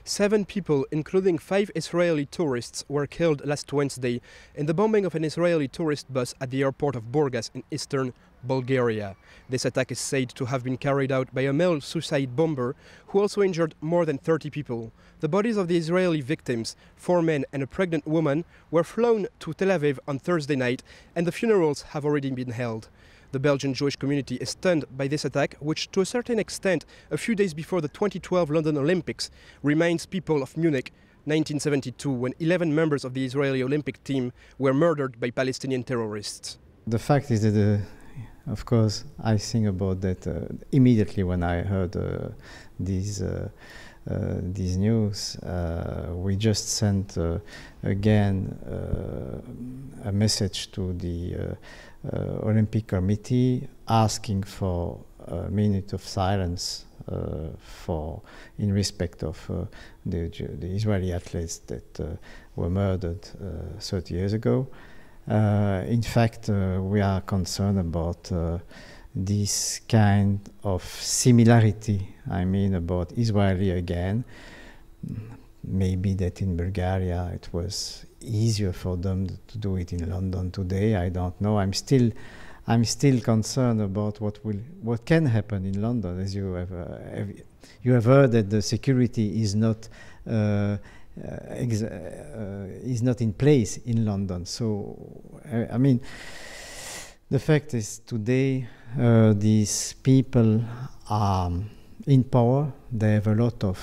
7 people, including 5 Israeli tourists, were killed last Wednesday in the bombing of an Israeli tourist bus at the airport of Burgas in Eastern Bulgaria. This attack is said to have been carried out by a male suicide bomber who also injured more than 30 people. The bodies of the Israeli victims, 4 men and a pregnant woman, were flown to Tel Aviv on Thursday night, and the funerals have already been held. The Belgian Jewish community is stunned by this attack, which to a certain extent, a few days before the 2012 London Olympics, reminds people of Munich 1972, when 11 members of the Israeli Olympic team were murdered by Palestinian terrorists. The fact is that, of course, I think about that immediately when I heard these news. We just sent again a message to the Olympic Committee asking for a minute of silence in respect of the Israeli athletes that were murdered 30 years ago. In fact, we are concerned about this kind of similarity, I mean, about Israeli again. Maybe that in Bulgaria it was easier for them to do it in London today. I don't know. I'm still concerned about what can happen in London. As you have heard that the security is not in place in London. So I mean, the fact is today these people are in power. They have a lot of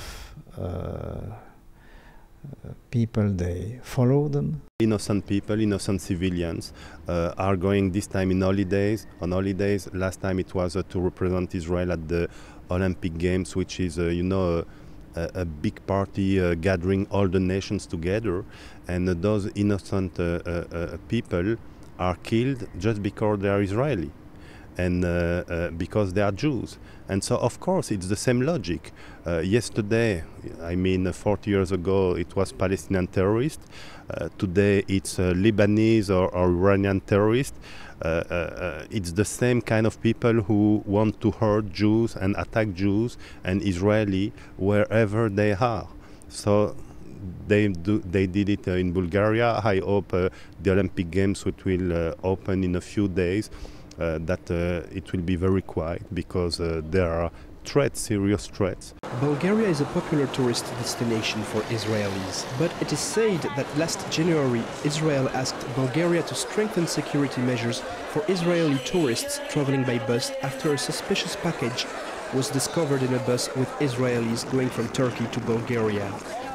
people, they follow them. Innocent people, innocent civilians are going this time on holidays. Last time it was to represent Israel at the Olympic Games, which is, a big party gathering all the nations together. And those innocent people are killed just because they are Israeli and because they are Jews. And so, of course, it's the same logic. Yesterday, 40 years ago, it was Palestinian terrorists. Today, it's Lebanese or Iranian terrorists. It's the same kind of people who want to hurt Jews and attack Jews and Israeli wherever they are. So they did it in Bulgaria. I hope the Olympic Games, which will open in a few days, that it will be very quiet, because there are threats, serious threats. Bulgaria is a popular tourist destination for Israelis, but it is said that last January Israel asked Bulgaria to strengthen security measures for Israeli tourists traveling by bus after a suspicious package was discovered in a bus with Israelis going from Turkey to Bulgaria.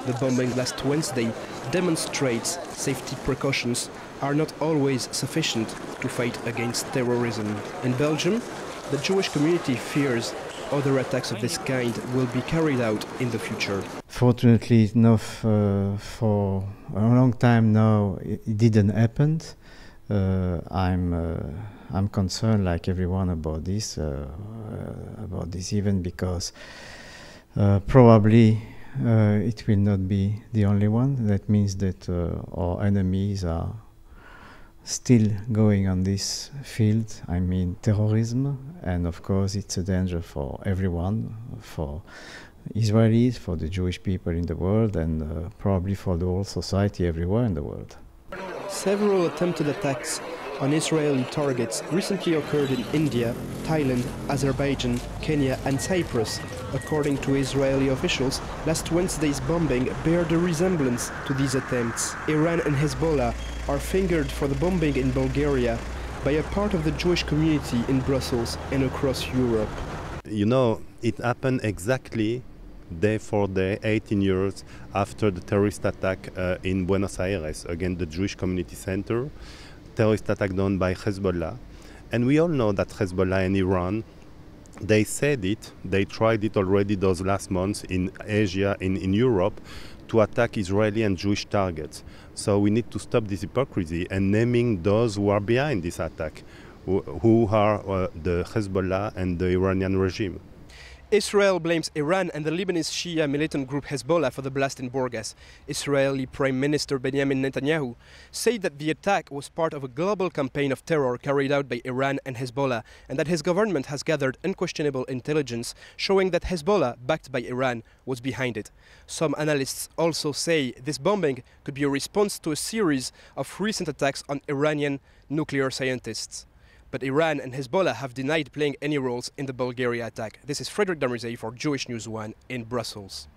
The bombing last Wednesday demonstrates safety precautions are not always sufficient to fight against terrorism. In Belgium, the Jewish community fears other attacks of this kind will be carried out in the future. Fortunately enough, for a long time now, it didn't happen. I'm concerned, like everyone, about this even because probably it will not be the only one. That means that our enemies are still going on this field, terrorism, and of course it's a danger for everyone, for Israelis, for the Jewish people in the world, and probably for the whole society everywhere in the world. Several attempted attacks on Israeli targets recently occurred in India, Thailand, Azerbaijan, Kenya and Cyprus. According to Israeli officials, last Wednesday's bombing bears a resemblance to these attempts. Iran and Hezbollah are fingered for the bombing in Bulgaria by a part of the Jewish community in Brussels and across Europe. It happened exactly day for day, 18 years after the terrorist attack in Buenos Aires against the Jewish Community Center, terrorist attack done by Hezbollah. And we all know that Hezbollah and Iran, they said it, they tried it already those last months in Asia, in Europe, to attack Israeli and Jewish targets. So we need to stop this hypocrisy and naming those who are behind this attack, who are the Hezbollah and the Iranian regime. Israel blames Iran and the Lebanese Shia militant group Hezbollah for the blast in Burgas. Israeli Prime Minister Benjamin Netanyahu said that the attack was part of a global campaign of terror carried out by Iran and Hezbollah, and that his government has gathered unquestionable intelligence showing that Hezbollah, backed by Iran, was behind it. Some analysts also say this bombing could be a response to a series of recent attacks on Iranian nuclear scientists. But Iran and Hezbollah have denied playing any roles in the Bulgaria attack. This is Frederick Darizet for Jewish News 1 in Brussels.